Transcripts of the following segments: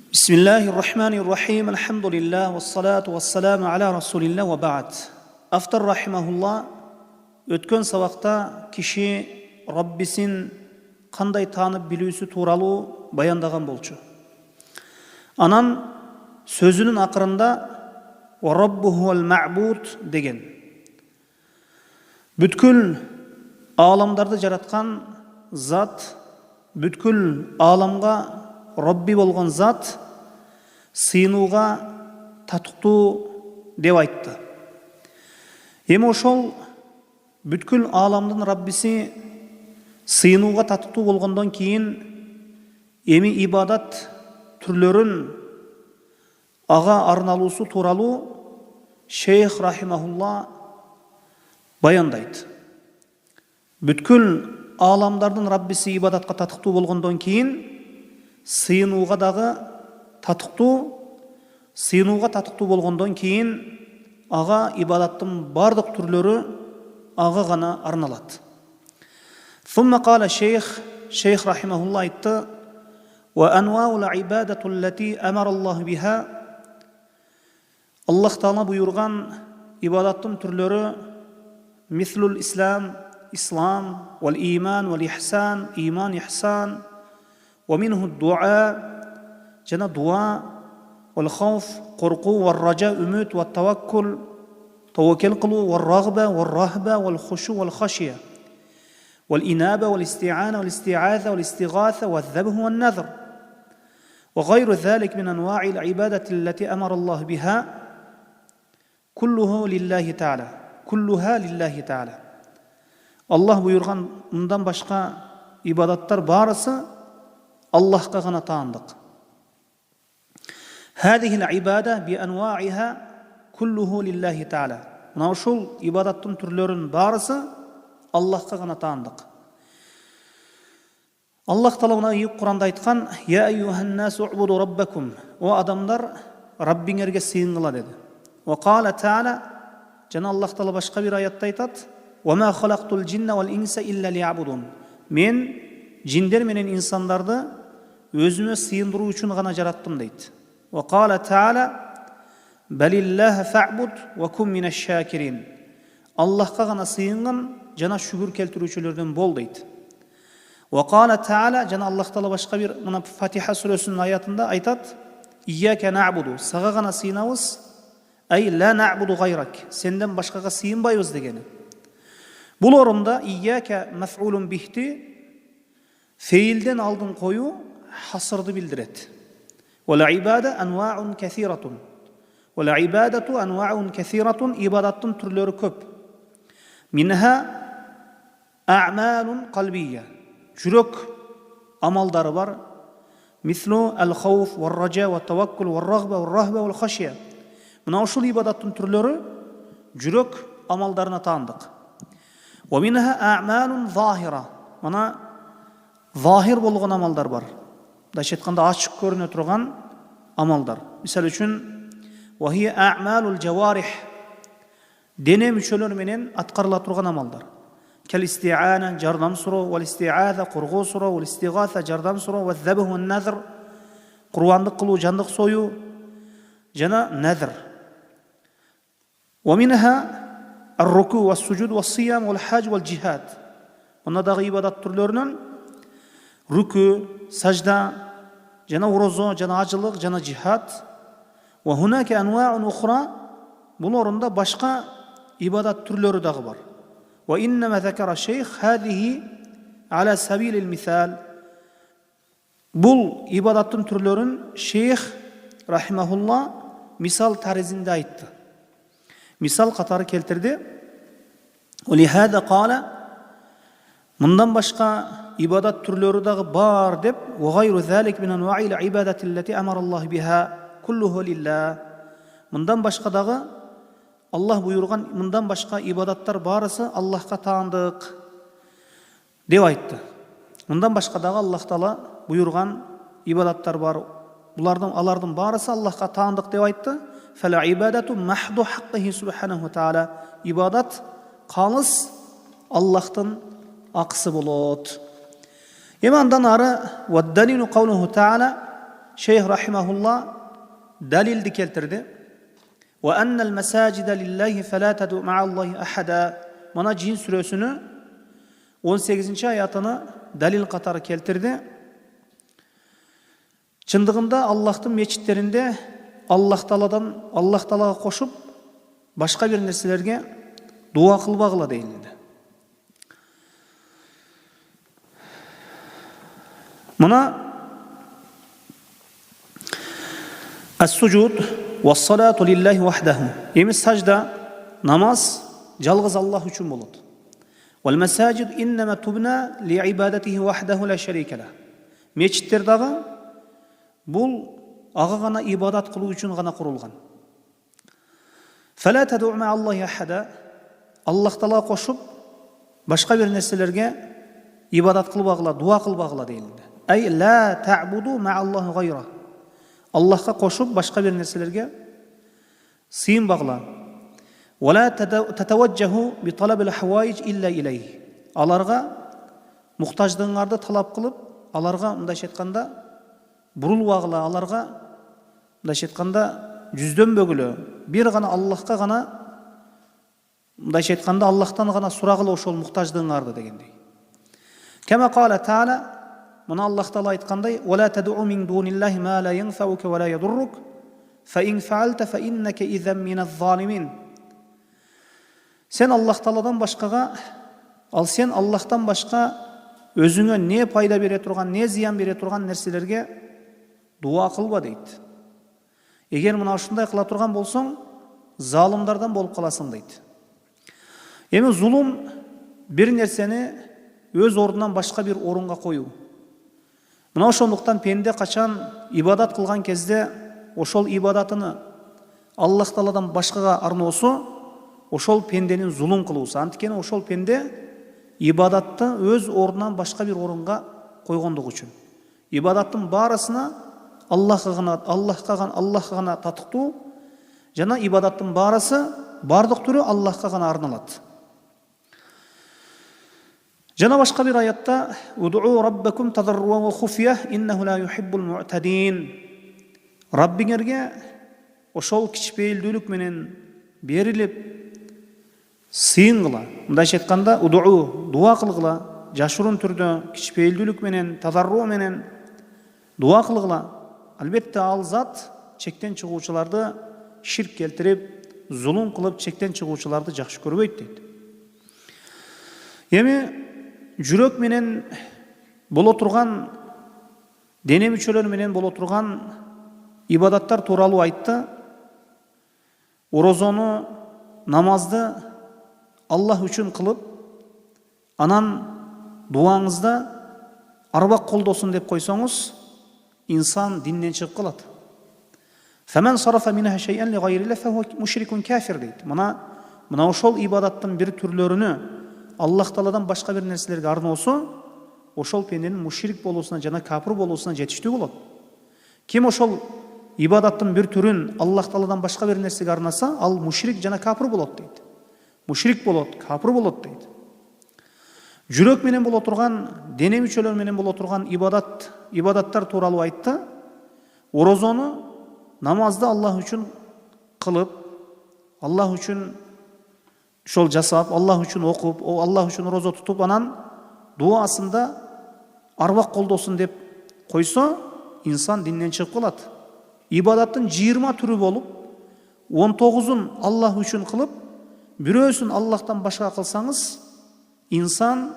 Bismillahirrahmanirrahim. Elhamdülillah ve salatu ve selamu ala Resulillah ve ba'd. Aftar rahimahullah, ötken sabakta kişi Rabbisin kanday tanıp bilüsü tuuralı bayandagan bolçu. Anan sözünün akırında ve Rabbuhuvel ma'bud degen. Bütkül alamdardı jaratkan zat, bütkül alamga Rabbi bolgan zat sıyınууга татыктуу деп айтты. Эми ошол бүткүл ааламдын Раббиси сыйынууга татыктуу болгондон кийин эми ибадат түрлөрүн ага арналуусу тууралуу Шейх рахимахулла баяндайт. Бүткүл ааламдардын Раббиси ибадатка татыктуу болгондон кийин сыйынууга дагы татыктуу болгондон кийин ага ибадаттын бардык түрлөрү ага гана арналат. ثم قال شيخ رحمه الله айтты: وأنواع العبادة التي أمر الله بها. Аллах Таала буйрган ибадаттын түрлөрү مثل الإسلام, إسلام, والإيمان والإحسان, إيمان, إحسان, ومنه الدعاء, جنا دعاء, والخوف, قرقو, والرجاء, أموت, والتوكل, توكل قلو, والرغبة, والرهبة, والخشوع, والخشية, والإنابة, والاستعانة, والاستعاذة, والاستغاثة, والذبح, والنذر, وغير ذلك من أنواع العبادة التي أمر الله بها كلها لله تعالى. الله buyurgan bundan başka ibadatlar barысы Allah'a gana taandык. هذه العبادة بأنواعها كله لله تعالى. Мына ушул ибадаттын түрлөрүнүн барысы Allah'a gana taandык. Аллах Таала мына Куранда айткан: "Я айюхан нас у'буду раббакум." О адамдар, Раббиңерге сыйынгыла деди. Ва кала таала, жана Аллах Таала башка бир аятта айтат: "Ва ма халактул джинна вал инса илля лиябудун." Мен жиндер менен инсандарды өзүмө сыйындыруу үчүн гана жараттым дейт. Ва кала таала: "Балиллаха фа'буд ва кун минаш шакирин." Аллахка гана сыйынгын жана шүгүр келтирүүчүлөрдөн бол дейт. Ва кала таала, жана Аллах Таала башка бир мына Фатиха сүрөсүнүн аятында айтат: "Ияка на'буду." Сага гана сыйынабыз. Ай ла на'буду гайрак. Сенден башкага сыйынбайбыз дегени. Бул орунда ияка маф'улун бихти feilden aldın koyu hasırdı bildiret. Ve ibade enva'un kesiratun. Ve ibadetu enva'un kesiratun. İbadattın türleri köp. Minha a'malun kalbiyye. Jürek amalları var. Mislu el-khawf, el-raca, el-tevakkul, el-ragbe, el-rahbe, el-haşye. Buna uşul ibadattın türleri jürek amallarına taandık. Ve minha a'malun zahira. Buna zahir болгон амалдар бар. Дайча айтканда ачык көрүнө турган амалдар. Мисалы үчүн вахия а'малул жаварих. Дене мүчөлөр менен аткарыла турган амалдар. Кел исти'ана, жардам суроо, вал исти'аза, кургуу суроо, вал истигаса, жардам суроо, вал забх ван назр, курбандык кылуу, жандык союу, жана назр. Ва минха ар-руку вас суджуд вас сиям вал хаж вал джихад. Мына дагы ибадат түрлөрүнөн rükû, sajda, jana urozо, jana acılık, jana jihad. Ve hunake enva'un ukhra. Bul orunda başka ibadat türleri dağı var. Ve innema zekara şeyh hadihi ala sabilil misal. Bul ibadattın türlerin şeyh rahimahullah misal tarzında ayttı. Misal katarı keltirdi. Ve lihada qala, bundan başka ibadat türleri dağı bar dep ve gayru zalik min enva'il ibadetilleti emarallahu biha kulluhu lillah. Bundan başka dağı Allah buyurgan bundan başka ibadatlar barısı Allah'a taandık dep aytты. Bundan başka dağı Allah Taala buyurgan ibadatlar bar. Alardın barısı Allah'a taandık dep aytты. Fela ibadetu mahdu hakkihi subhanahu taala. İbadat kalız Allah'tan aksı bolot. Emandan ara ve dalilu kavluhu taala Şeyh rahimahullah dalildi keltirdi. Ve ennel mesacide lillahi felâ ted'u ma'allahi ahada. Mana Cin suresini 18. ayatını dalil katarı keltirdi. Çındığında Allah'ın meçitlerinde Allah Ta'alaga koşup başka bir nerselerge dua kılbagıla deyildi. Mana as-sucud was-salatu lillahi wahdahu. Emi sajda namaz жалгыз Аллах үчүн болот. Wal masajid innama tubna li ibadatihi wahdahu la sharika lah. Мечиттер дагы бул ага гана ибадат кылуу үчүн гана курулган. Fala tad'u ma'a Allahi ahada. Аллах Таала кошуп башка бир нерселерге ибадат кылбагыла, дуа кылбагыла дейилди. Ай ла ta'budu ma'a Allahi gayra. Аллахка кошуп башка бир нерселерге сыйынбагыла. ولا تتوجهوا بطلب الحوائج إلا إليه. Аларга мухтаждыгыңарды талап кылып, аларга мындайча айтканда бурулбагыла, аларга мындайча айтканда жүздөн бөгүлө, бир гана Аллахка гана мындайча айтканда Аллахтан гана сурагыла ошол мухтаждыгыңарды дегендей. Кама кала Таала, мына Аллах Таала айткандай: "Ва ла тад'у мин дуниллахи ма ла янфаука ва ла ядуррук, фа ин фаалта фа иннака изан миназ-залимин." Sen Allah Ta'aladan başkaga, sen Allah'tan başka özüne ne payda bere turgan, ne ziyan bere turgan nerselerge dua kılba deydi. Eğer mına uşunday kıla turgan bolsoň, zalimlardan bolup kalasың deydi. Emi zulum bir nerseni öz orundan başka bir orunga koyu. Mına ошондуктан pende kaçan ibadat kılgan kezde oşol ibadatını Allah Ta'aladan başkaga arnosu ошол пенденин зулум кылуусу. Анткени ошол пенде ибадатты өз орунан башка бир орунга койгондугу үчүн. Ибадаттын баарысына Аллахка гана татыктуу жана ибадаттын баарысы бардык түрү Аллахка гана арналат. Жана башка бир аятта: "Уд'у раббакум тадарруан ва хуфия, иннаху ла юхиббул му'тадин." Раббиңерге ошол кичпейилдүүлүк менен берилип сыйынгыла. Мындайча айтканда, удуу, дуа кылгыла, жашырын түрдө, кичпейилдүүлүк менен, тазарруу менен дуа кылгыла. Албетте ал зат чектен чыгуучуларды ширк келтирип, зулум кылып чектен чыгуучуларды жакшы көрбөйт дейт. Эми жүрөк менен боло турган, дене мүчөлөр менен боло турган ибадаттар тууралуу айтты. Орозону, намазды Allah üçün kılıp, anan duаңызda arbak koldosun dep koysoңuz, insan dinden çıkıp kalat. Femen sarafa minha şey'en li gayrillah fehu müşrikun kafir deydi. Mına oşol ibadattın bir türlörünü Allah Ta'aladan başka bir nerselerge arnosu, oşol pendenin müşrik bolosuna, jana kapır bolosuna жетиштүү болот. Kim oşol ibadattın bir türün Allah Ta'aladan başka bir nersege arnasa, al müşrik jana kapır bolot deydi. Müşrik bolot, kapır bolot deydi. Жүрөк менен боло турган, дене мүчөлөр менен боло турган ibadattар тууралуу айтты. Орозону, намазды Аллах үчүн кылып, Аллах үчүн ошол жасап, Аллах үчүн окуп, Аллах үчүн орозо тутуп, анан дуасында арбак колдосун деп койсо, инсан динден чыгып калат. Ибадаттын 20 түрү болуп, 19-ун Аллах үчүн кылып, бирөөсүн Аллахтан башка кылсаңыз, инсан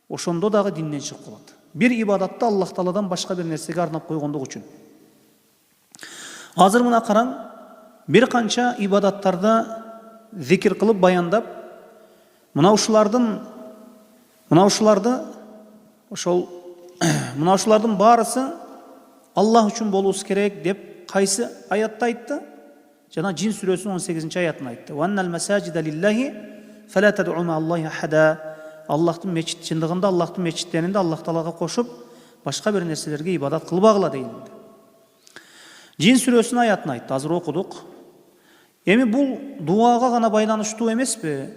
ошондо дагы динден чыгып калат. Бир ибадатты Аллах Тааладан башка бир нерсеге арнап койгондугу үчүн. Азыр мына караң, бир канча ибадаттарды зикир кылып баяндап, мына ушулардын баарысы Аллах үчүн болуусу керек деп кайсы аятта айтты? Жана Cin сүрөсүнүн 18 аятын айтты. Ваннал масажида лиллахи фала тад'у ма Аллахи ахада. Аллахтын мечит чындыгында, Аллахтын мечиттеринде Аллах Таалага кошуп, башка бир нерселерге ибадат кылбагыла дейилди. Cin сүрөсүнүн аятын айтты, азыр окудук. Эми бул дуага гана байланыштуу эмеспи?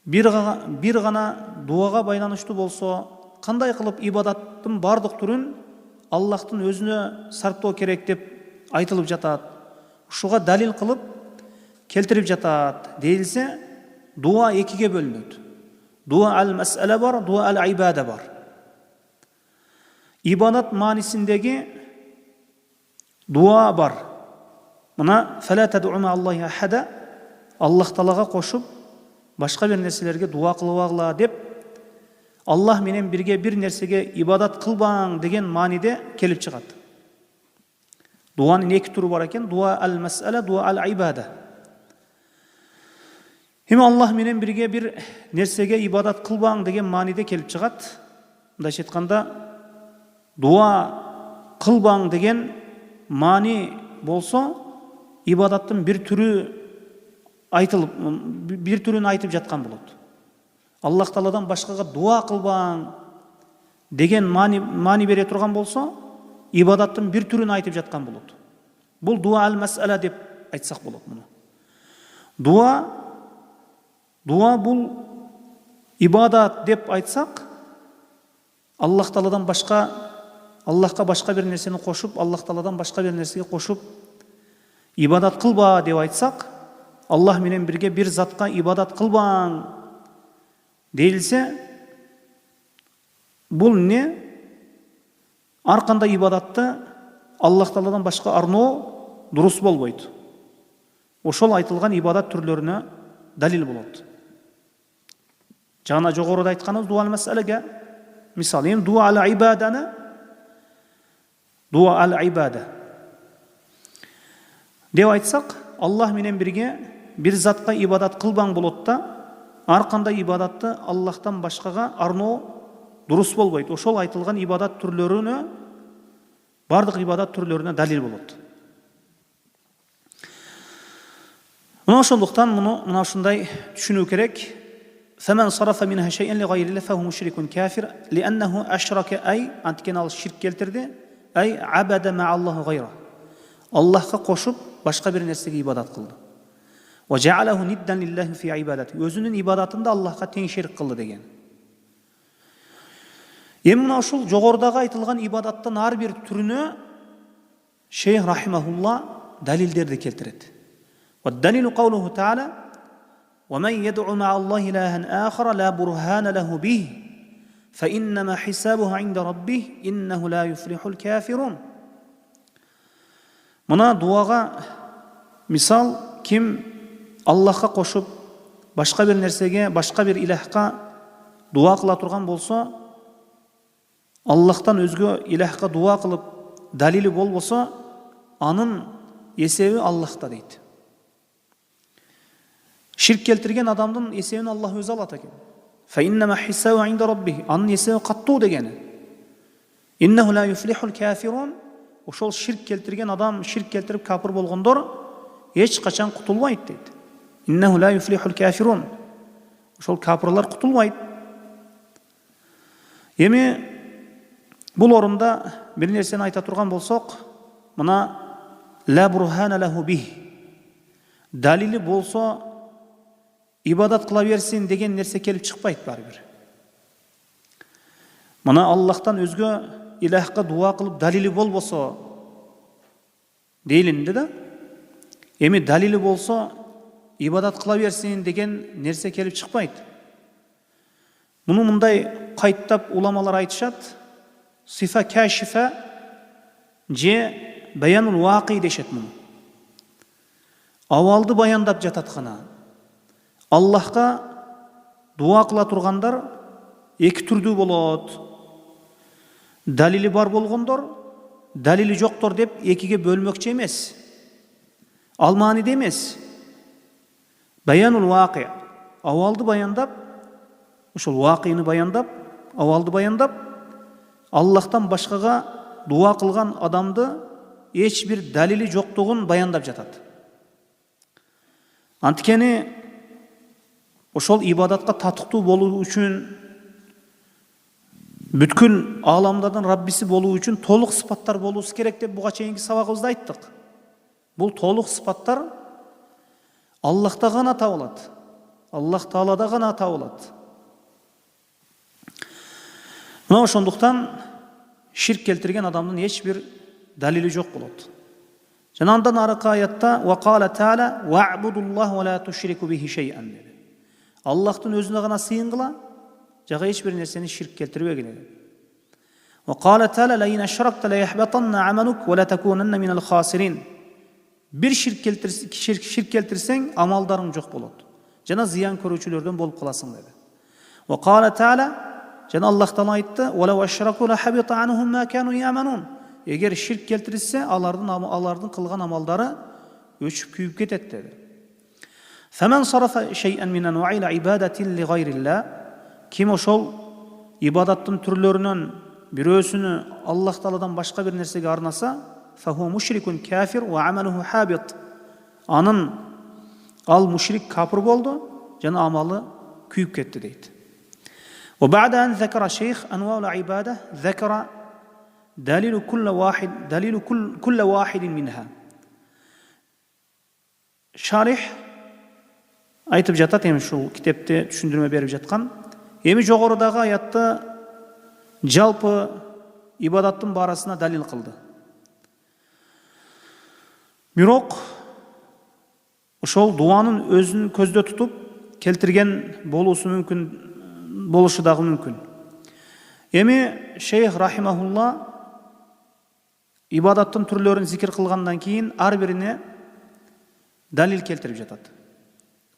Бир гана дуага байланыштуу болсо, кандай кылып ибадаттын бардык түрүн Аллахтың өзүнө сарптоо керек деп айтылып жатат. Ушуга далил кылып келтирип жатат дейилсе, дуа экиге бөлүнөт. Дуа ал-мас'ала бар, дуа ал-ибада бар. Ибадат маанисиндеги дуа бар. Мына фала тад'у ма Аллахи ахада, Аллах Таалага кошуп башка бир нерселерге дуа кылбагыла деп, Аллах менен бирге бир нерсеге ибадат кылбаң деген мааниде келип чыгат. Дуанын эки туру бар экен, дуа ал-мас'ала, дуа ал-ибада. Эми Аллах менен бирге бир нерсеге ибадат кылбаң деген мааниде келип чыгат. Мындайча айтканда, дуа кылбаң деген маани болсо, ибадаттын бир түрү айтылып, бир түрүн айтып жаткан болот. Аллах Тааладан башкага дуа кылбаң деген маани бере турган болсо, ибадаттын бир түрүн айтып жаткан болот. Бул дуа ал-мас'ала деп айтсак болот муну. Дуа бул ибадат деп айтсак, Аллах Тааладан башка, Аллахка башка бир нерсени кошуп, Аллах Тааладан башка бир нерсеге кошуп ибадат кылба деп айтсак, Аллах менен бирге бир затка ибадат кылбаң дейилсе, бул не? Ар кандай ибадатты Аллах Тааладан башка арноо дурус болбойт. Ошол айтылган ибадат түрлөрүнө далил болот. Жана жогоруда айтканыбыз дуа ал-мас'алага мисал, эми дуа ал-ибаданы, дуа ал-ибада деп айтсак, Аллах менен бирге бир затка ибадат кылбаң болот да, ар кандай ибадатты Аллахтан башкага арноо дурус болбойт. Ошол айтылган ибадат түрлөрүнө, бардык ибадат түрлөрүнө далил болот. Мына ошондуктан мына ушундай түшүнүү керек. فمن صرف منها شيئا لغير الله فهو مشرك كافر لأنه أشرك أي أنتكن al şirk keltirdi أي عبد مع الله غيره. Allah'a koşup başka bir nersege ibadat kıldı. وجعله ندا لله في عبادته. Özünün ibadatında Allah'a teң şerik kıldı degen. Эми мына ушул жогорудагы айтылган ибадаттын ар бир түрүнө Шейх рахимахулла далилдерди келтирет. والدليل قوله تعالى ومن يدعو مع الله إلها آخر لا برهان له به فإنما حسابه عند ربه إنه لا يفلح الكافرون. Мына дуага мисал, ким Аллахка кошуп башка бир нерсеге, башка бир илахка дуа кыла турган болсо, Аллахтан өзгө илахка дуа кылып далили болбосо, анын эсеби Аллахта дейт. Ширк келтирген адамдын эсебин Аллах өзү алат экен. فإنما حسابه عند ربه. Анын эсеби каттуу дегени. إنه لا يفلح الكافرون. Ошол ширк келтирген адам, ширк келтирип капыр болгондор эч качан кутулбайт дейт. إنه لا يفلح الكافرون. Ошол капырлар кутулбайт. Эми бул орунда бир нерсени айта турган болсок, мына لا برهان له به. Далили болсо ибадат кыла берсин деген нерсе келип чыкпайт баары бир. Мына Аллахтан өзгө илахка дуа кылып далили болбосо дейлинди да. Эми далили болсо ибадат кыла берсин деген нерсе келип чыкпайт. Муну мындай кайттап уламалар айтышат. Сифа кашифа же баянул вакый дешет муну. Авалды баяндап жататкана. Аллахка дуа кыла тургандар эки түрдүү болот. Далили бар болгондор, далили жоктор деп экиге бөлмөкчү эмес. Ал мааниде эмес. Баянул вакый, авалды баяндап, ошол вакыйны баяндап, авалды баяндап, Аллахтан башкага дуа кылган адамды эч бир далили жоктугун баяндап жатат. Анткени ошол ибадатка татыктуу болуу үчүн, бүткүл ааламдардын Раббиси болуу үчүн толук сыпаттар болуусу керек деп буга чейинки сабагыбызда айттык. Бул толук сыпаттар Аллахта гана табылат. Аллах Таалада гана табылат. Мына ошондуктан ширк келтирген адамдын эч бир далили жок болот. Жана андан аркы аятта ва кала таала ва'будуллаха ва ла тушрику бихи шей'ан dedi. Аллахтын өзүнө гана сыйынгыла, жага эч бир нерсени ширк келтирбегиле dedi. Ва кала таала ла ин ашракта ла яхбатанна амалук ва ла такунанна минал хасирин. Bir şirk keltirsen amaldarың жоқ болады. Жана зыян көрүүчүлөрдөн болуп каласың dedi. Wa qala ta'ala жана Аллах Таала айтты: "Wa law ashraku la habita anhum ma kanu ya'malun." Эгер ширк келтирсе, алардын кылган амалдары өчүп күйүп кетет dedi. Faman sarafa shay'an min anwa'il ibadati li ghayrillah. Kim ошол ибадаттын түрлөрүнөн бирөөсүнү Аллах Тааладан башка бир нерсеге арнаса, فهو مشرك كافر وعمله حابط. Анын ал мушрик капыр болду, жана амалы күйүп кетти дейт. وبعد أن ذكر الشيخ أنواع العبادة ذكر دليل كل واحد منها. Шарих айтып жатат, эми ушул китепте түшүндүрмө берип жаткан. Эми жогорудагы аятты жалпы ибадаттын барасына далил кылды. Бирок ошол дуанын өзүн көздө тутуп келтирген болуусу мүмкүн, болушу дагы мүмкүн. Эми шейх рахимахулла ибадаттын түрлөрүн зикир кылгандан кийин ар бирине далил келтирип жатат.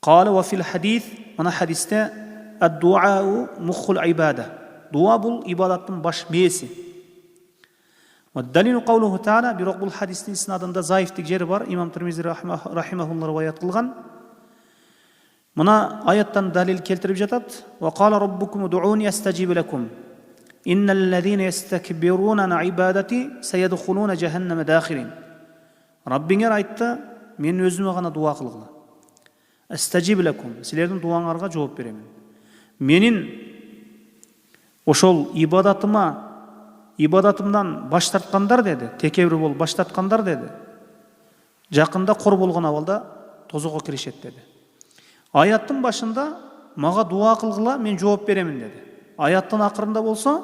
Кала ва фил хадис, мына хадисте ад-дуау мухул ибада. Дуа бул ибадаттын баш мээси. والدليل قوله تعالى برغب الحديث إسنادында заифтик жери бар. Имам Тирмизи рахимахулла риваят кылган. Мына аяттан далил келтирип жатат. وقال ربكم ادعوني استجيب لكم إن الذين يستكبرون عن عبادتي سيدخلون جهنم داخرين. Раббиңер айтты, мен өзүмө гана дуа кылгыла. استجيب لكم, силердин дуаңарга жооп беремин. Менин ошол ибадатымдан баш тарткандар dedi, текебир болуп баш тарткандар dedi, жакында кор болгон абалда тозокко киришет dedi. Аяттын башында мага дуа кылгыла, мен жооп беремин dedi. Аяттын акырында болсо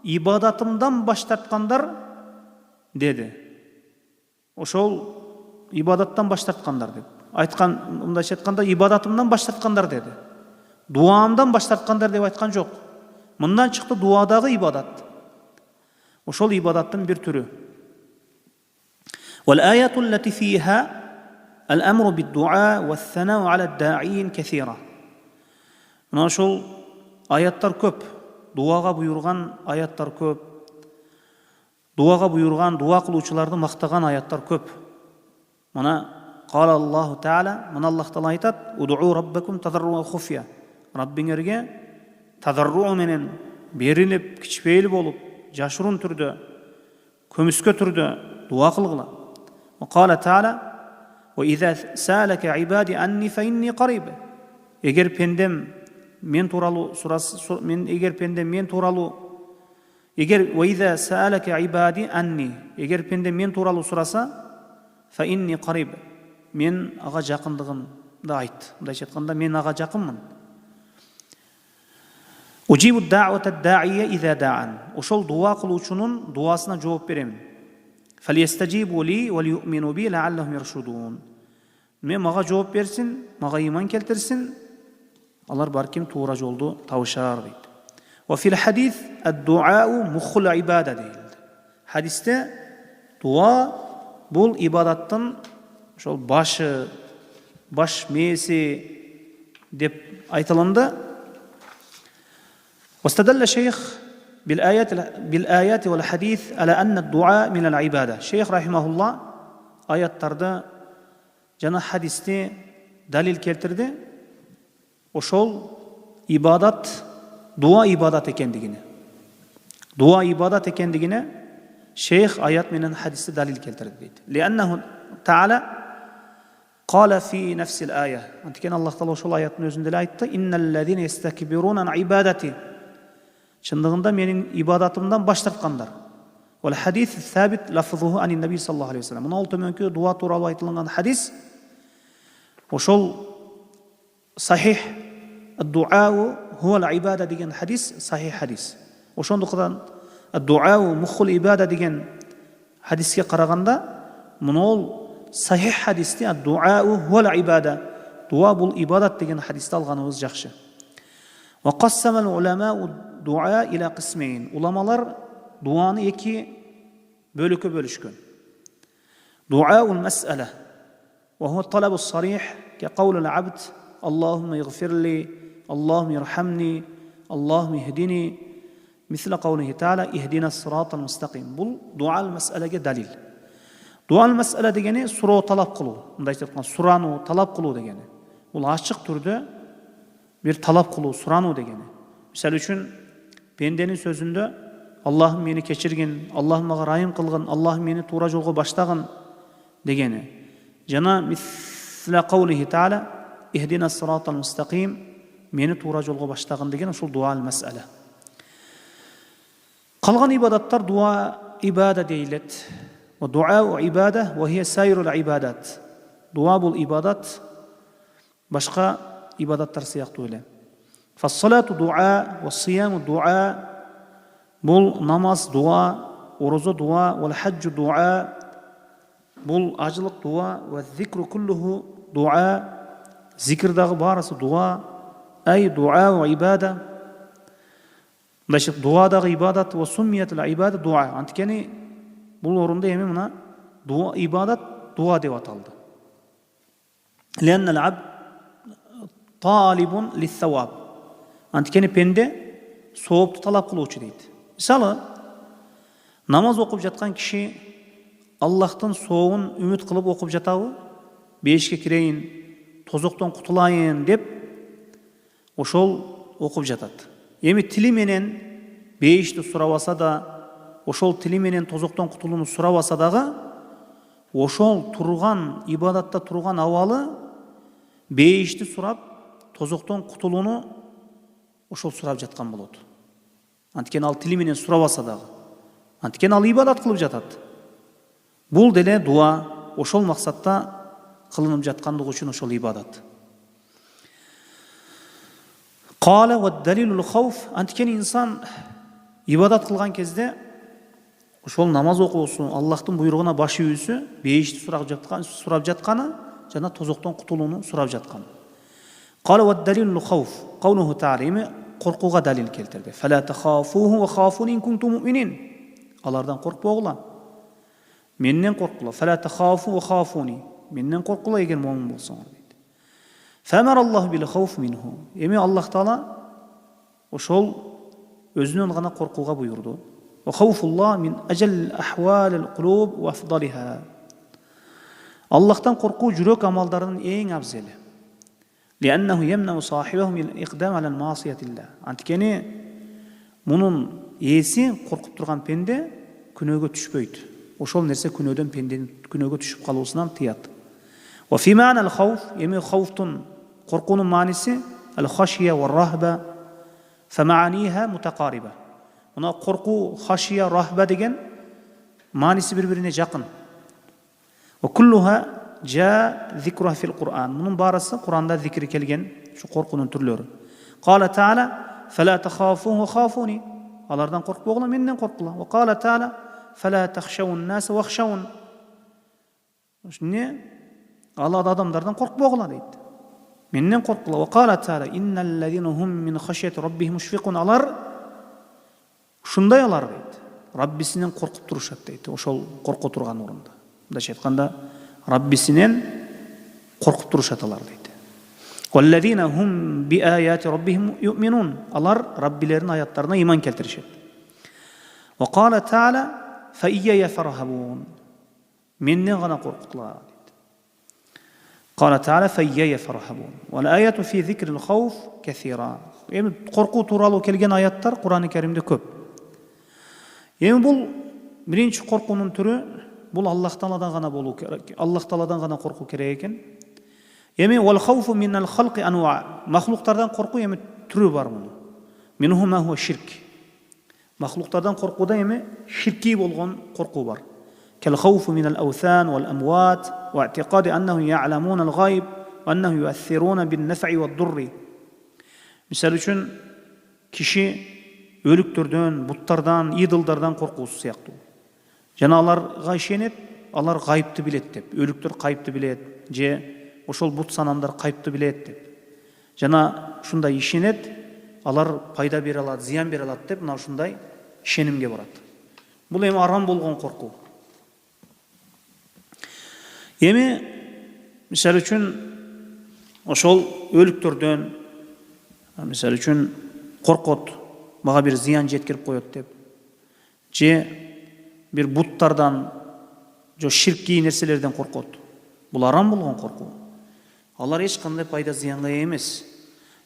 ибадатымдан баш тарткандар dedi. Ошол ибадаттан баш тарткандар деп айткан, мындайча айтканда ибадатымдан баш тарткандар dedi. Дуамдан баш тарткандар деп айткан жок. Мындан чыкты дуадагы ибадат. Ошол ибадаттын бир түрү. والآيات التي فيها الأمر بالدعاء والثناء على الداعين كثيرة. Мына ошол аяттар көп. Дуага буйрган аяттар көп. Дуага буйрган, дуа кылуучуларды мактаган аяттар көп. Мына قال الله تعالى, мына Аллах Таала айтат: "Удуу раббакум тадарруа хуфия." Раббиңерге тадарру менен берилип, кичпейли болуп, жашырын түрдө, көмүскө түрдө дуа кылгыла. Кала Таала: "Ва иза саалака ибади анни фа инни кариб." Эгер пендем мен тууралуу сурасы, эгер пендем мен тууралуу, ва иза саалака ибади анни, эгер пендем мен тууралуу сураса, фа инни кариб, мен ага жакындыгымды айт. Мындайча айтканда, мен ага жакынмын. Ужибу да'вата ад-да'iya иза да'ан. Ошол дуа кылуучунун дуасына жооп беремин. Фалиястажибу ли ва лию'мину би ла'аллахум яршудун. Мен мага жооп берсин, мага иман келтирсин, алар барким туура жолду табышар дейт. Ва фил хадис ад-ду'ау мухул ибада дейт. Хадисте дуа бул ибадаттын ошол башы, баш мээси деп айтылынды. واستدل الشيخ بالآيات والحديث على أن الدعاء من العبادة. الشيخ رحمه الله آياتlarda жана хадисте далил келтирди. Ошол ибадат, дуа ибадат экендигине. Дуа ибадат экендигине шейх аят менен хадисте далил келтирди дейт. لأنه تعالى قال في نفس الآية. Антикен Аллах Таала ошол аяттын өзүндө эле айтты: "Инналлазина ястакбируна ан ибадати." Чындыгында менин ибадатымдан баш тарткандар. Вал хадис сабит лафзуху ани наби саллаллаху алейхи вассалам. Мына төмөнкү дуа тууралуу айтылган хадис ошол сахих ад-дуау хуа ал-ибада деген хадис, сахих хадис. Ошондуктан Ad-du'a'u mukhul ibada деген hadisке qaraganda, munu sahih hadisте ad-du'a'u huwal ibada. Дуа бул ибадат деген hadisте алганыбыз жакшы. Wa qassama al-ulama'u ad-du'a ila qismayn. Ulamалар дуаны эки бөлүккө бөлүшкөн. Du'a'ul mas'ala wa huwa at-talab as-sarih ka qawl al-'abd Allahumma ighfir li, Allahumma irhamni, Allahumma ihdini, misla qawlihi ta'ala ihdina as-siratal mustaqim. Bul du'al mas'alaga dalil. Du'al mas'ala degeni суроо талап кылуу. Мындай айтканда сураану талап кылуу дегени. Бул ачык түрдө bir talap kılуу, suranуу degeni. Misal үчүн пенденин сөзүндө Allah'ım meni keçirgin, Allah'ım maga райым кылгын, Allah'ım meni туура жолго баштагын degeni. Жана мисла qawlihi ta'ala ihdina as-siratal mustaqim, meni туура жолго баштагын деген ушул дуал mas'ala. Калган ибадаттар дуа ибада дейлет. Wa du'a ibada wa hiya sayrul ibadat. Дуа бул ибадат, башка ибадаттар сыяктуу эле. Фас-салату дуа ва сияму дуа. Бул намаз дуа, орозо дуа, вал хаджу дуа. Бул ажылык дуа, ва зикру куллуху дуа. Зикрдагы барысы дуа, ай дуа ва ибада. Мындайча дуадагы ибадат ва суммиятул ибада дуа. Анткени бул орунда эми мына дуа ибадат дуа деп аталды. Ланна ал-абд талибун лис-саваб. Анткени пенде соопту талап кылуучу дейт. Мисалы, намаз окуп жаткан киши Аллахтын сообун үмүт кылып окуп жатабы? Бешке кирейин, тозоктон кутулайын деп ошол окуп жатат. Эми тили менен бешти сурабаса да, ошол тили менен тозоктон кутулууну сурабаса дагы, ошол турган ибадатта турган абалы бешти сурап, тозоктон кутулууну ошол сурап жаткан болот. Анткени ал тили менен сурабаса дагы, анткени ал ибадат кылып жатат. Бул деле дуа, ошол максатта кылынып жаткандыгы үчүн ошол ибадат. Кала ва далилул хауф. Анткени инсан ибадат кылган кезде ошол намаз окуусу, Аллахтын буйругуна баш ийүүсү, бешти сурап жатканы жана тозоктон кутулууну сурап жатканы. Кала ва далилул хауф. Каулуху та'ала, коркууга далил келтирди. Фала тахафуху ва хафуни ин кунтум му'минин. Алардан коркпогула. Менден коркула. Фала тахафу ва хафуни. Менден коркула эгер му'мин болсоңор дейт. Фамар Аллаху бил хауф минху. Эми Аллах Таала ошол өзүнөн гана коркууга буйурду. Ва хауфуллах мин ажал ахвалил кулуб ва афдалиха. Аллахтан коркуу жүрөк амалдарынын эң абзели. لأنه يمنع صاحبه من الإقدام على المعصية الله. Анткени мунун ээси коркуп турган пенде күнөөгө түшпөйт. Ошол нерсе күнөөдөн пенденин күнөөгө түшүп калуусунан тыят. Wa fi ma'na al-khawf, эми хауфтун коркуунун мааниси al-khashya wa ar-rahba fa ma'aniha mutaqariba. Мына коркуу, хашия, рахба деген мааниси бири-бирине жакын. Wa kulluha جاء ذكرها في القرآن. من بارس القرآن ده ذكر كلجن شو قرقون ترلور. قال تعالى فلا تخافوه وخافوني. الله ردان قرق بغلا منن قرق الله. وقال تعالى فلا تخشوا الناس واخشون. شنو؟ الله دادم دردان قرق بغلا ديت. منن قرق الله. وقال تعالى إن الذين هم من خشية ربهم مشفقون. الله شندا الله ديت. ربي سنن قرق ترشت ديت. وشول قرق ترغان ورندا. ده شيء قندا Rabbisinden korkup duruşatalar deydi. وَالَّذ۪ينَ هُمْ بِآيَاتِ رَبِّهِمْ يُؤْمِنُونَ. Alar Rabbilerin ayatlarına iman keltirişet. وَقَالَ تَعَالَى فَاِيَّيَ فَرْهَبُونَ. Menden gana korkutlar deydi. قَالَ تَعَالَى فَاِيَّيَ فَرْهَبُونَ. وَالْآيَةُ فِي ذِكْرِ الْخَوْفِ كَثِيرًا. Korku turalı kelgen ayatlar Kur'an-ı Kerim'de köp. Bu birinci korkunun türü Бул Аллах Тааладан гана болуу керек. Аллах Тааладан гана коркуу керек экен. Эми вал хауфу минал халқи анва. Махлуктардан коркуу эми түрү бар муну. Минху ма хуа ширк. Махлуктардан коркууда эми ширки болгон коркуу бар. Кал хауфу минал аутhan вал амват ва i'tiqadi annahum ya'lamun al-ghaib ва annahum yu'aththiruna bin naf'i wad-durri. Misal үчүн киши өлүктөрдөн, буттардан, идолдордон коркуусу сыяктуу. Жана аларга ишенет, алар гайыпты билет деп. Өлүктөр гайыпты билет, же ошол бут санамдар гайыпты билет деп. Жана ушундай ишенет, алар пайда бере алат, зыян бере алат деп, мына ушундай ишенимге барат. Бул эми арам болгон коркуу. Эми мисалы үчүн ошол өлүктөрдөн мисалы үчүн коркот, мага бир зыян жеткирип коет деп. Же бир буттардан, же ширкий нерселерден коркот. Бул арам болгон коркуу. Алар эч кандай пайда зыянга ээ эмес.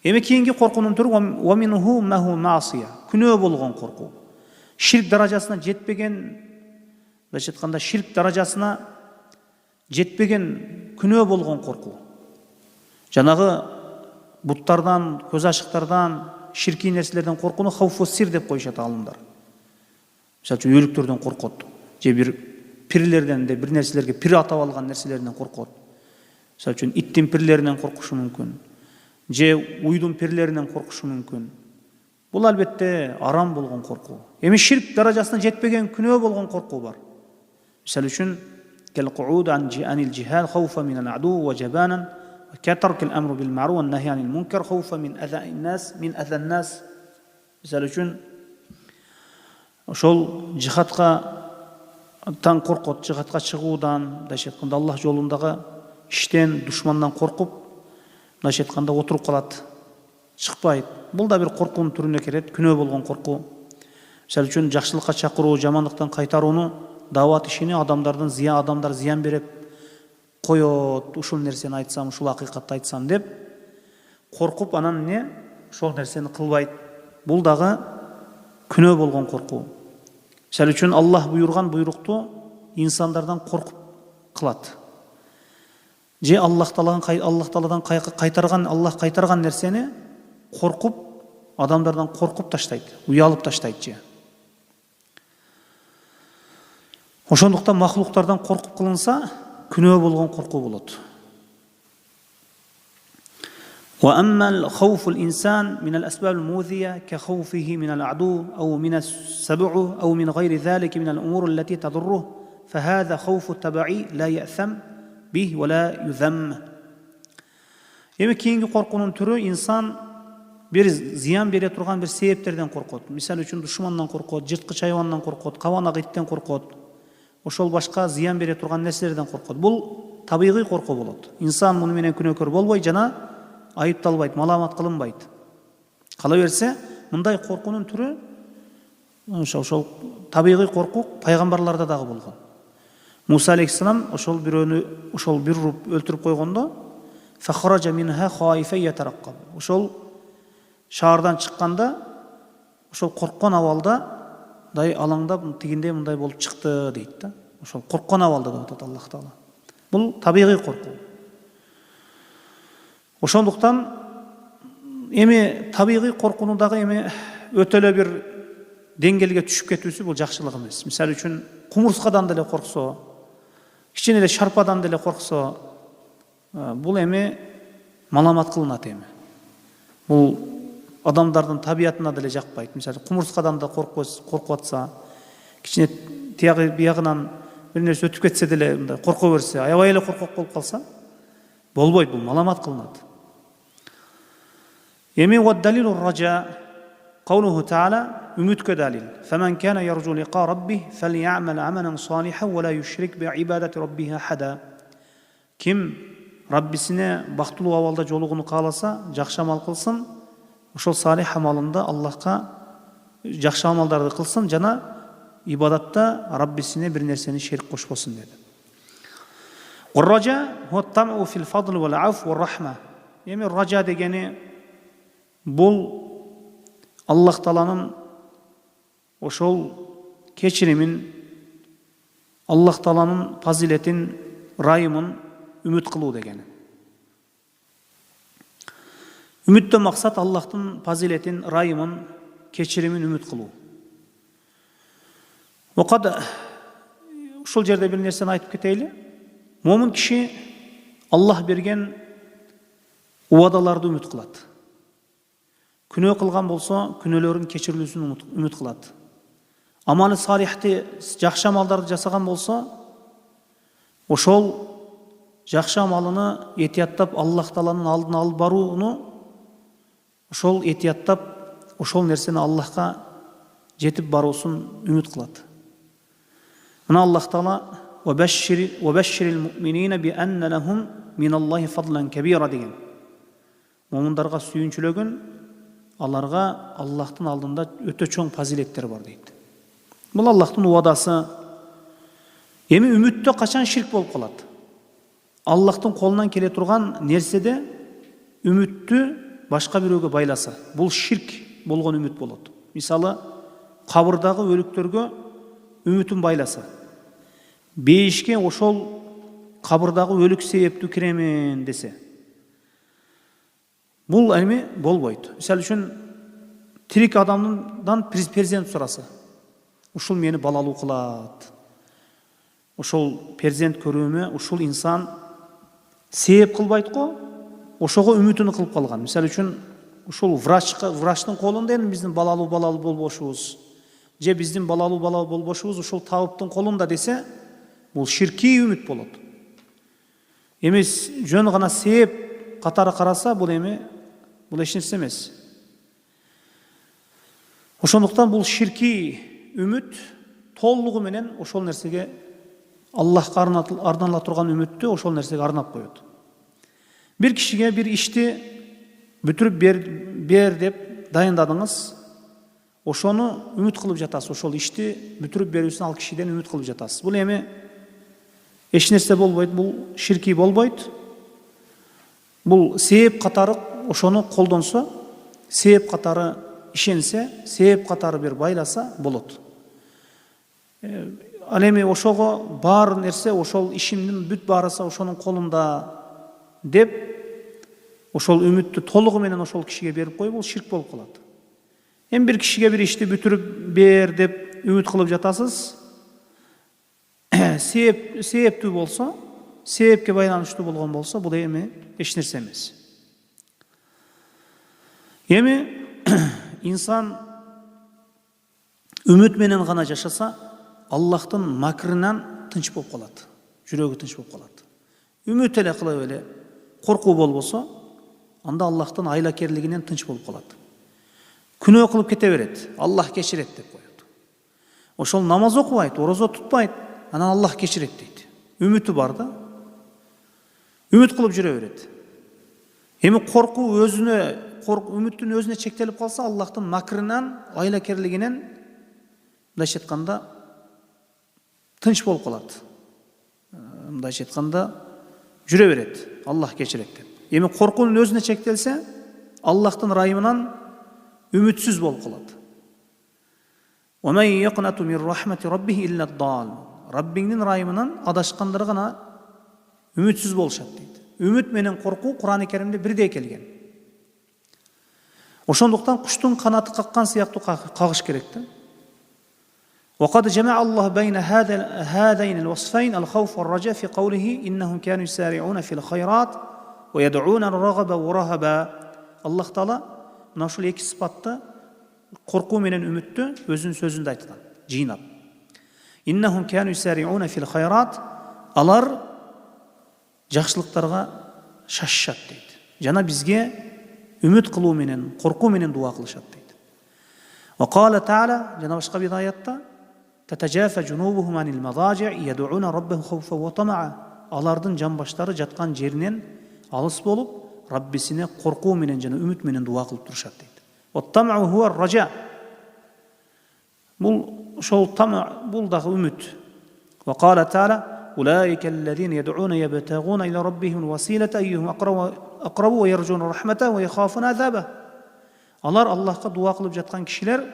Эми кийинки коркуунун түрү ва минху маху маасия, күнөө болгон коркуу. Ширк даражасына жетпеген, былайча айтканда ширк даражасына жетпеген күнөө болгон коркуу. Жанагы буттардан, көз ашыктардан, ширкий нерселерден коркууну хауфу сир деп коюшат алымдар. Мисалы үчүн өлүктөрдөн коркот, же бир пирлерден де бир нерселерге пир атап алган нерселерден коркот. Мисалы үчүн иттин пирлеринен коркушу мүмкүн, же уйдун пирлеринен коркушу мүмкүн. Бул албетте арам болгон коркуу. Эми ширк даражасына жетпеген күнөө болгон коркуу бар. Мисалы үчүн кал-қуud анил джихад хауфа мин ал-аду ва жабанан ва катарк ал-амру бил ма'руф ва нахи анил мункар хауфа мин азан-нас. Мисалы үчүн ошол жихадка таң коркот, жихадка чыгуудан, мындайча айтканда Аллах жолундагы иштен, душмандан коркуп, мындайча айтканда отуруп калат, чыкпайт. Бул да бир коркуунун түрүнө кирет, күнөө болгон коркуу. Мисалы үчүн жакшылыкка чакыруу, жамандыктан кайтарууну, дават ишини адамдар зыян берип коет, ушул нерсени айтсам, ушул акыйкатты айтсам деп коркуп, анан эмне ошол нерсени кылбайт. Бул дагы күнөө болгон коркуу. Мисалы үчүн Аллах буйрган буйрукту инсандардан коркуп кылат. Же Аллах Тааладан кайтарган, Аллах кайтарган нерсени коркуп, адамдардан коркуп таштайт, уялып таштайт же. Ошондуктан махлуктардан коркуп кылынса, күнөө болгон коркуу болот. وأما الخوف الإنسان من الأسباب المؤذية كخوفه من العدو أو من السبع أو من غير ذلك من الأمور التي تضره فهذا خوف التبعي لا يأثم به ولا يذم. Эми кийинки коркуунун түрү инсан бир зыян бере турган бир себептерден коркот. Мисалы үчүн душмандан коркот, жырткыч хайвандан коркот, кабанак иттен коркот. Ошол башка зыян бере турган нерселерден коркот. Бул табигый коркуу болот. Инсан муну менен күнөөкөр болбой жана айыпталбайт, маламат кылынбайт. Кала берсе, мындай коркуунун түрү ошол табигый коркуу пайгамбарларда дагы болгон. Муса алейхиссалам ошол бирөөнү бир уруп өлтүрүп койгондо фахраджа минха хаифан ятараккаб. Ошол шаардан чыкканда ошол корккон абалда дай алаңдап тигиндей мындай болуп чыкты дейт да. Ошол корккон абалда деп атат Аллах Таала. Бул табигый коркуу. Ошондуктан эми табигый коркууну дагы эми өтө эле бир деңгээлге түшүп кетүүсү бул жакшылык эмес. Мисалы үчүн кумурскадан деле корксо, кичине эле шарпадан деле корксо, бул эми маламат кылынат эми. Бул адамдардын табиятына деле жакпайт. Мисалы кумурскадан да коркуп атса, кичине тиягы биягынан бир нерсе өтүп кетсе деле мындай корко берсе, аябай эле коркок болуп калса, болбойт, бул маламат кылынат. Эми ва далилу ража قوله تعالى үмүткө далил. فمن كان يرجو لقاء ربه فليعمل عملا صالحا ولا يشرك بعبادة ربه أحدا. Ким Раббисине бактылуу абалда жолугууну кааласа, жакшы амал кылсын, ошол салих амалында Аллахка жакшы амалдарды кылсын жана ибадатта Раббисине бир нерсени шерик кошпосун деди. Ор-ража хуа ат-тамъу фил фадл вал аф ва рахма. Эми ража дегени бул Аллах Тааланын ошол кечиримин, Аллах Тааланын фазилетин, райымын үмүт кылуу дегени. Үмүттөн максат Аллахтын фазилетин, райымын, кечиримин үмүт кылуу. Окад ушул жерде бир нерсени айтып кетейли. Момун киши Аллах берген убадаларды үмүт кылат. күнөө кылган болсо күнөөлөрүн кечирилүүсүн үмүт кылат. Амалы салихти, жакшы амалдарды жасаган болсо, ошол жакшы амалыны этияттап Аллах Тааланын алдына алып барууну, ошол этияттап ошол нерсени Аллахка жетип баруусун үмүт кылат. Мына Аллах Таала وَبَشِّرِ الْمُؤْمِنِينَ بِأَنَّ لَهُمْ مِنَ اللَّهِ فَضْلًا كَبِيرًا деген. Момундарга сүйүнчүлөгүн, аларга Аллахтын алдында өтө чоң фазилеттер бар дейт. Бул Аллахтын уадасы. Эми үмүттө качан ширк болуп калат? Аллахтын колунан келе турган нерседе үмүттү башка бирөөгө байласа, бул ширк болгон үмүт болот. Мисалы, кабырдагы өлүктөргө үмүтүн байласа, бейишке ошол кабырдагы өлүк себептүү киремин десе, бул эми болбойт. Мисалы үчүн тирик адамдан перзент сураса, ушул мени балалуу кылат. Ошол перзент көрүүмө ушул инсан себеп кылбайт го, ошого үмүтүн кылып калган. Мисалы үчүн ушул врачтын колунда эми биздин балалуу болбошубуз, же биздин балалуу болбошубуз ушул табыптын колунда десе, бул ширки үмүт болот. Эми жөн гана себеп катары караса, бул эч нерсе эмес. Ошондуктан бул ширки үмүт толугу менен ошол нерсеге, Аллахка арнала турган үмүттү ошол нерсеге арнап коет. Бир кишиге бир ишти бүтүрүп бер деп дайындадыңыз, ошону үмүт кылып жатасыз, ошол ишти бүтүрүп берүүсүн ал кишиден үмүт кылып жатасыз. Бул эми эч нерсе болбойт, бул ширки болбойт. Бул себеп катары ошону колдонсо, себеп катары ишенсе, себеп катары бир байласа болот. Ал эми ошого бар нерсе, ошол ишимдин бүт баарысы ошонун колунда деп, ошол үмүттү толугу менен ошол кишиге берип коюп, бул ширк болуп калат. Эми бир кишиге бир ишти бүтүрүп бер деп үмүт кылып жатасыз. Себептүү болсо, себепке байланыштуу болгон болсо, бул эми эч нерсе эмес. Эми инсан үмүт менен гана жашаса, Аллахтын макрынан тынч болуп калат. Жүрөгү тынч болуп калат. Үмүт эле кылып эле коркуу болбосо, анда Аллахтын айлакерлигинен тынч болуп калат. Күнөө кылып кете берет, Аллах кечирет деп коет. Ошол намаз окубайт, орозо тутпайт, анан Аллах кечирет дейт. Үмүтү бар да. Үмүт кылып жүрө берет. Эми коркуу үмүттүн өзүнө чектелип калса, Аллахтын макрынан, айлакерлигинен мындайча айтканда тынч болуп калат. Мындайча айтканда жүрө берет, Аллах кечирет деп. Эми коркуунун өзүнө чектелсе, Аллахтын райымынан үмүтсүз болуп калат. وَمَنْ يَقْنَطُ مِنْ رَحْمَةِ رَبِّهِ إِلَّا الضَّالُّونَ. Раббиңдин райымынан адашкандар гана үмүтсүз болушат дейт. Үмүт менен коркуу Кур'ан-ы Керимде бирдей келген. Ошондуктан куштун канаты каккан сыяктуу кагыш керек да. وقد جمع الله بين هذين الوصفين الخوف والرجاء في قوله إنهم كانوا يسارعون في الخيرات ويدعون رغبا ورهبا. الله تعالى ушул эки сыпатты, коркуу менен үмүттү өзүнүн сөзүндө айткан, жыйнап. إنهم كانوا يسارعون في الخيرات. Алар жакшылыктарга шашышат дейт. Жана бизге үмүт кылуу менен, коркуу менен дуа кылышат дейт. وقال تعالى, жана башка бир аятта, تتجافى جنوبهم عن المضاجع يدعون ربهم خوفا وطمعا. Алардын жамбаштары жаткан жеринен алыс болуп, Раббисине коркуу менен жана үмүт менен дуа кылып турушат дейт. والطمع هو الرجاء. Бул ошол тама, бул дагы үмүт. وقال تعالى أولئك الذين يدعون يبتغون إلى ربهم الوسيلة أيهم أقرب ويرجون رحمته ويخافون عذابه. Алар Аллахка дуа кылып жаткан кишилер,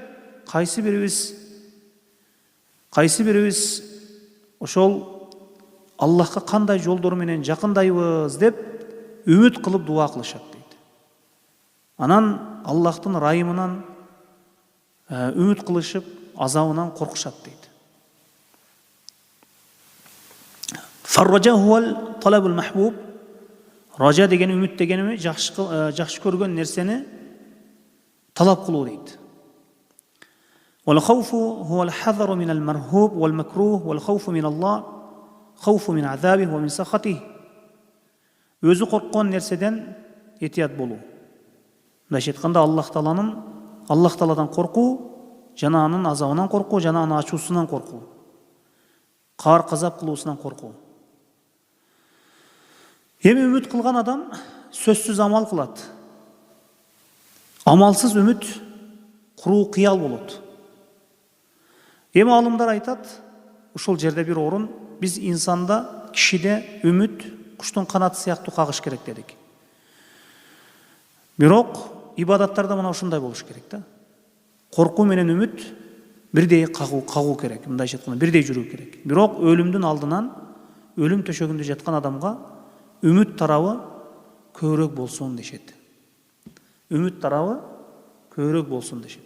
кайсы бирибиз ошол Аллахка кандай жолдор менен жакындайбыз деп үмүт кылып дуа кылышат дейт. Анан Аллахтын райымынан үмүт кылышып, азабынан коркушат дейт. Фарража хуал талабул махбуб. Ража деген үмүт дегеними жакшы көргөн нерсени талап кылуу дейт. والخوف هو الحذر من المرهوب والمكروه والخوف من الله خوف من عذابه ومن سخطه. Өзү корккон нерседен этият болуу. Мындайча айтканда Аллах Тааладан коркуу, жана анын азабынан коркуу, жана анын ачуусунан коркуу. Каар казап кылуусунан коркуу. Эми үмүт кылган адам сөзсүз амал кылат. Амалсыз үмүт куруу кыял болот. Эми алымдар айтат, ушул жерде бир орун, биз инсанда, кишиде үмүт куштун канаты сыяктуу кагыш керек дедик. Бирок ибадаттарда мына ушундай болуш керек да. Коркуу менен үмүт бирдей кагуу керек, мындайча айтканда бирдей жүрүү керек. Бирок өлүмдүн алдынан, өлүм төшөгүндө жаткан адамга үмүт тарабы көбүрөөк болсун дешет. Үмүт тарабы көбүрөөк болсун дешет.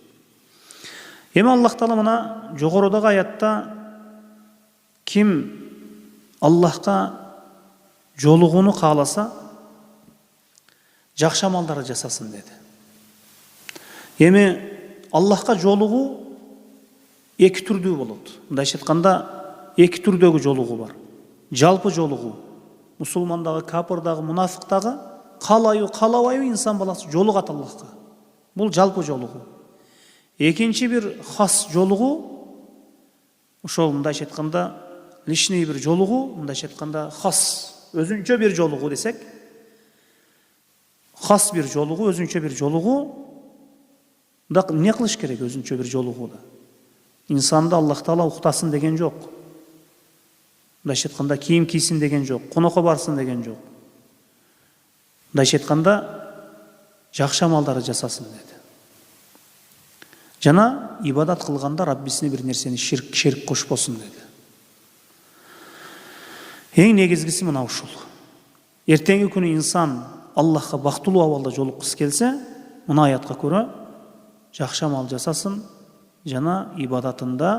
Эми Аллах Таала мына жогорудагы аятта ким Аллахка жолугууну кааласа, жакшы амалдар жасасын деди. Эми Аллахка жолугуу эки түрдүү болот. Мындайча айтканда эки түрдөгү жолугуу бар. Жалпы жолугуу. Мусулмандагы, капырдагы, мунафыктагы каалабайбы инсан баласы жолугат Аллахка. Бул жалпы жолугуу. Экинчи бир хас жолугуу, ошол мындайча айтканда личный бир жолугуу, мындайча айтканда хас, өзүнчө бир жолугуу десек, хас бир жолугуу, өзүнчө бир жолугуу. Да эмне кылыш керек өзүнчө бир жолугууда? Инсанды Аллах Таала уктасын деген жок. Мындайча айтканда кийим кийсин деген жок, конокко барсын деген жок. Мындайча айтканда жакшы амалдарды жасасын деди. Жана ибадат кылганда Раббисине бир нерсени ширк кошпосун деди. Эң негизгиси мына ушул. Эртеңки күнү инсан Аллахка бактылуу абалда жолуккысы келсе, мына аятка көрө жакшы амал жасасын, жана ибадатында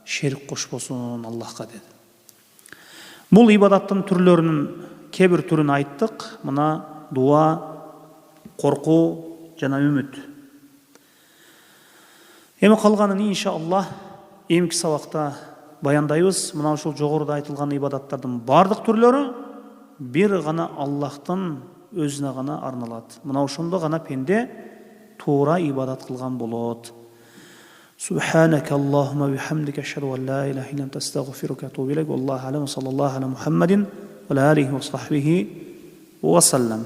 ширк кошпосун Аллахка деди. Бул ибадаттын түрлөрүнүн кээ-бир түрүн айттык. Мына дуа, коркуу жана үмүт. Эми калганын иншаллах эмки сабакта баяндайбыз. Мына ушул жогоруда айтылган ибадаттардын бардык түрлөрү бир гана Аллахтын өзүнө гана арналат. Мына ошондо гана пенде туура ибадат кылган болот. سبحانك اللهم وبحمدك أشهد أن لا إله إلا أنت أستغفرك وأتوب إليك والله أعلم وصلى الله على محمد وعلى آله وصحبه وسلم.